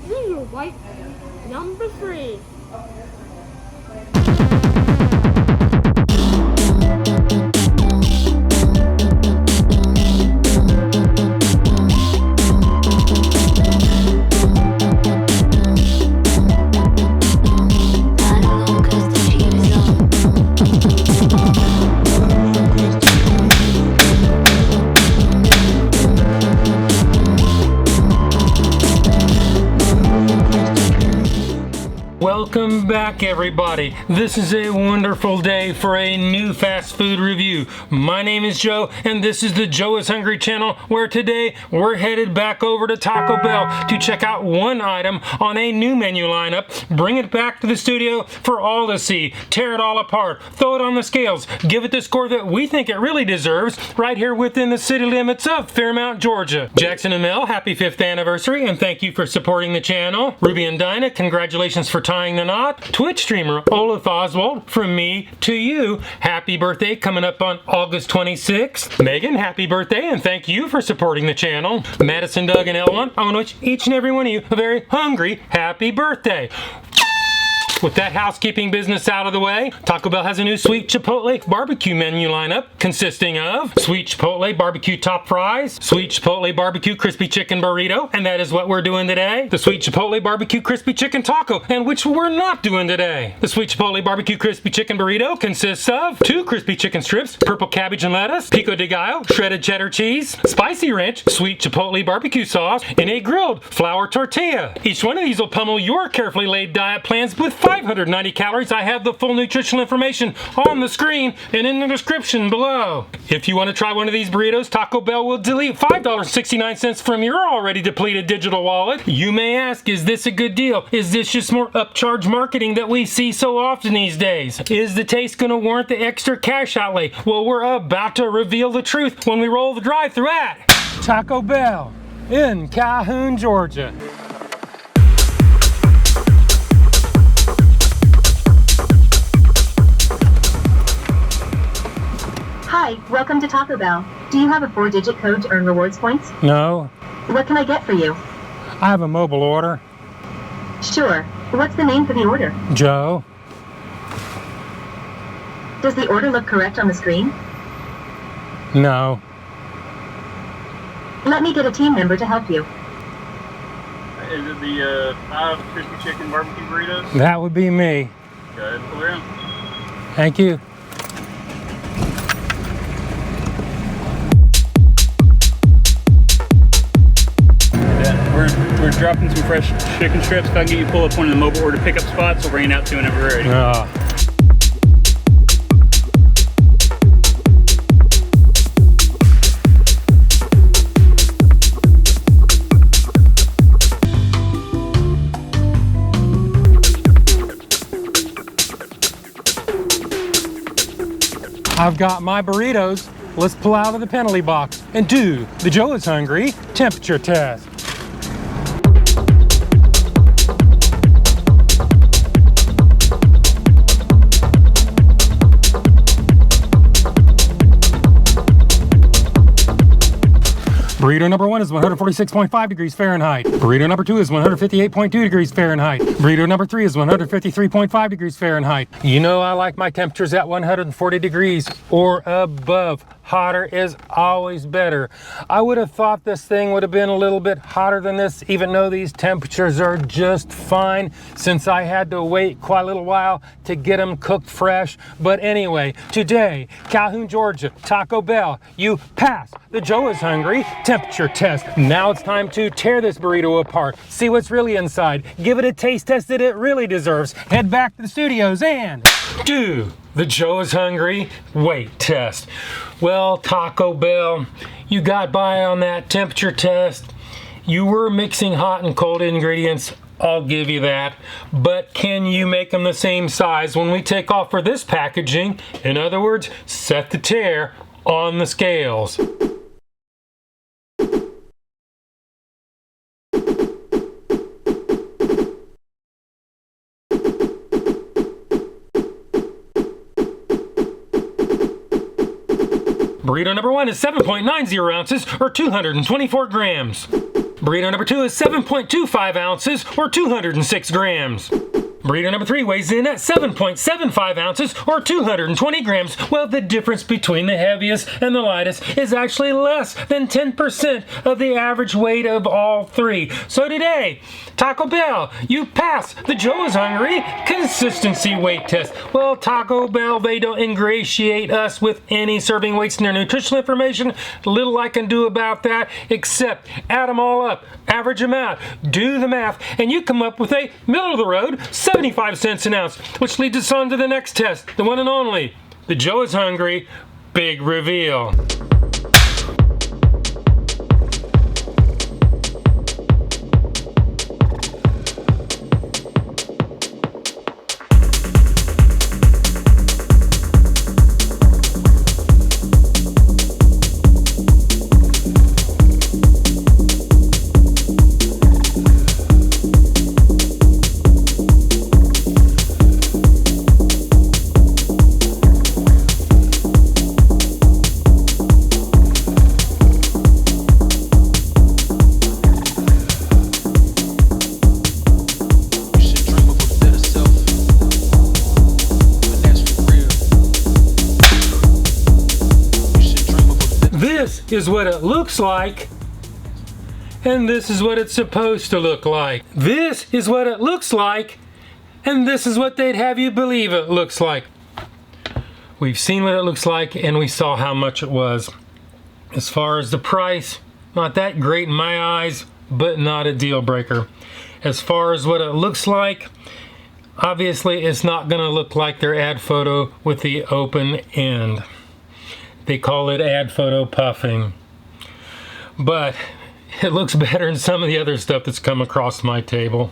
Here's your white number 3. Welcome back, everybody. This is a wonderful day for a new fast food review. My name is Joe, and this is the Joe is Hungry channel, where today we're headed back over to Taco Bell to check out one item on a new menu lineup, bring it back to the studio for all to see, tear it all apart, throw it on the scales, give it the score that we think it really deserves, right here within the city limits of Fairmount, Georgia. Jackson and Mel, happy 5th anniversary, and thank you for supporting the channel. Ruby and Dinah, congratulations for tying the knot. Twitch streamer Olaf Oswald, from me to you, happy birthday coming up on August 26th. Megan, happy birthday, and thank you for supporting the channel. Madison, Doug, and L1, I want to wish each and every one of you a very hungry happy birthday. With that housekeeping business out of the way, Taco Bell has a new sweet Chipotle barbecue menu lineup consisting of sweet Chipotle barbecue top fries, sweet Chipotle barbecue crispy chicken burrito, and that is what we're doing today. The sweet Chipotle barbecue crispy chicken taco, and which we're not doing today. The sweet Chipotle barbecue crispy chicken burrito consists of 2 crispy chicken strips, purple cabbage and lettuce, pico de gallo, shredded cheddar cheese, spicy ranch, sweet Chipotle barbecue sauce, and a grilled flour tortilla. Each one of these will pummel your carefully laid diet plans with 590 calories. I have the full nutritional information on the screen and in the description below. If you want to try one of these burritos, Taco Bell will delete $5.69 from your already depleted digital wallet. You may ask, is this a good deal? Is this just more upcharge marketing that we see so often these days? Is the taste going to warrant the extra cash outlay? Well, we're about to reveal the truth when we roll the drive-thru at Taco Bell in Calhoun, Georgia. Hi, welcome to Taco Bell. Do you have a 4-digit code to earn rewards points? No. What can I get for you? I have a mobile order. Sure. What's the name for the order? Joe. Does the order look correct on the screen? No. Let me get a team member to help you. Is it the 5 crispy chicken barbecue burritos? That would be me. Go ahead and pull around. Thank you. We're dropping some fresh chicken strips. If I can get you to pull up one of the mobile order pickup spots, we'll bring it out to you whenever we're ready. I've got my burritos. Let's pull out of the penalty box and do the Joe is Hungry temperature test. Burrito number 1 is 146.5 degrees Fahrenheit. Burrito number 2 is 158.2 degrees Fahrenheit. Burrito number 3 is 153.5 degrees Fahrenheit. You know I like my temperatures at 140 degrees or above. Hotter is always better. I would have thought this thing would have been a little bit hotter than this, even though these temperatures are just fine, since I had to wait quite a little while to get them cooked fresh. But anyway, today, Calhoun, Georgia, Taco Bell, you passed the Joe is Hungry temperature test. Now it's time to tear this burrito apart, see what's really inside, give it a taste test that it really deserves, head back to the studios and do the Joe is Hungry weight test. Well, Taco Bell, you got by on that temperature test. You were mixing hot and cold ingredients, I'll give you that. But can you make them the same size when we take off for this packaging? In other words, set the tear on the scales. Burrito number 1 is 7.90 ounces or 224 grams. Burrito number 2 is 7.25 ounces or 206 grams. Burrito number 3 weighs in at 7.75 ounces or 220 grams. Well, the difference between the heaviest and the lightest is actually less than 10% of the average weight of all three. So today, Taco Bell, you pass the Joe is Hungry consistency weight test. Well, Taco Bell, they don't ingratiate us with any serving weights in their nutritional information. Little I can do about that except add them all up, average them out, do the math, and you come up with a middle of the road 75 cents an ounce, which leads us on to the next test, the one and only, the Joe is Hungry Big Reveal. This is what it looks like, and this is what it's supposed to look like. This is what it looks like, and this is what they'd have you believe it looks like. We've seen what it looks like, and we saw how much it was. As far as the price, not that great in my eyes, but not a deal breaker. As far as what it looks like, obviously it's not going to look like their ad photo with the open end. They call it ad photo puffing. But it looks better than some of the other stuff that's come across my table.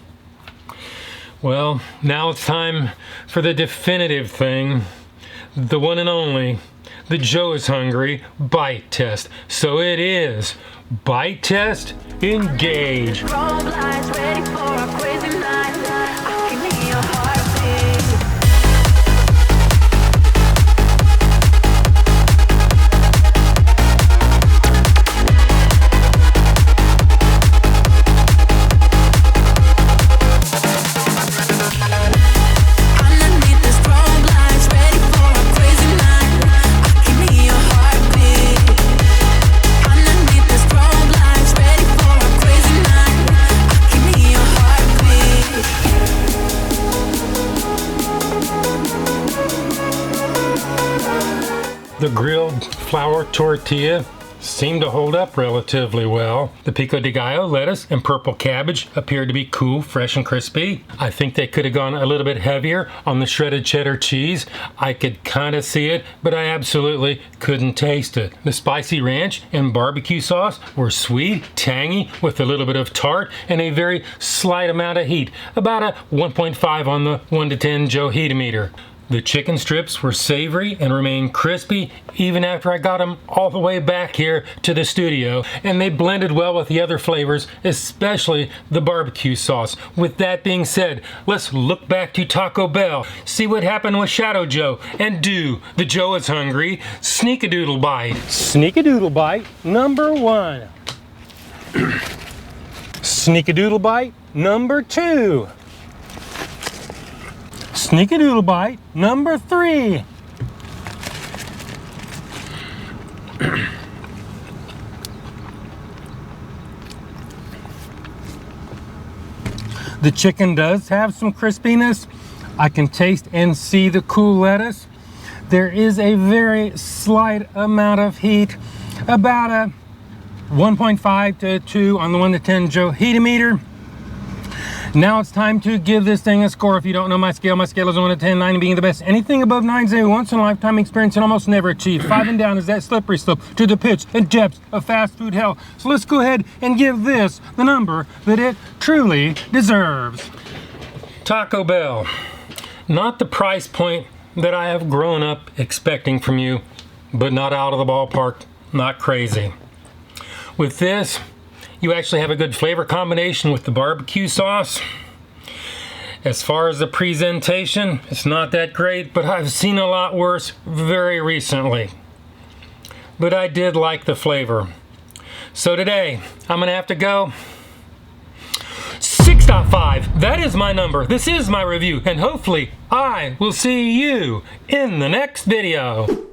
Well, now it's time for the definitive thing. The one and only, the Joe is Hungry bite test. So it is. Bite test, engage. The grilled flour tortilla seemed to hold up relatively well. The pico de gallo lettuce and purple cabbage appeared to be cool, fresh, and crispy. I think they could have gone a little bit heavier on the shredded cheddar cheese. I could kind of see it, but I absolutely couldn't taste it. The spicy ranch and barbecue sauce were sweet, tangy, with a little bit of tart and a very slight amount of heat, about a 1.5 on the 1 to 10 Joe Heat-O-Meter. The chicken strips were savory and remained crispy even after I got them all the way back here to the studio, and they blended well with the other flavors, especially the barbecue sauce. With that being said, let's look back to Taco Bell, see what happened with Shadow Joe, and do the Joe is Hungry Sneak-a-Doodle Bite. Sneak-a-Doodle Bite number 1. Sneak-a-Doodle Bite number 2. Sneak-a-Doodle Bite number 3. The chicken does have some crispiness. I can taste and see the cool lettuce. There is a very slight amount of heat, about a 1.5 to 2 on the 1 to 10 Joe Heat-O-Meter. Now it's time to give this thing a score. If you don't know my scale is 1 to 10, 9 being the best. Anything above 9 is a once-in-a-lifetime experience and almost never achieved. 5 and down is that slippery slope to the pitch and depths of fast food hell. So let's go ahead and give this the number that it truly deserves. Taco Bell. Not the price point that I have grown up expecting from you, but not out of the ballpark, not crazy. With this, you actually have a good flavor combination with the barbecue sauce. As far as the presentation, it's not that great, but I've seen a lot worse very recently. But I did like the flavor. So today, I'm gonna have to go 6.5. That is my number. This is my review, and hopefully I will see you in the next video.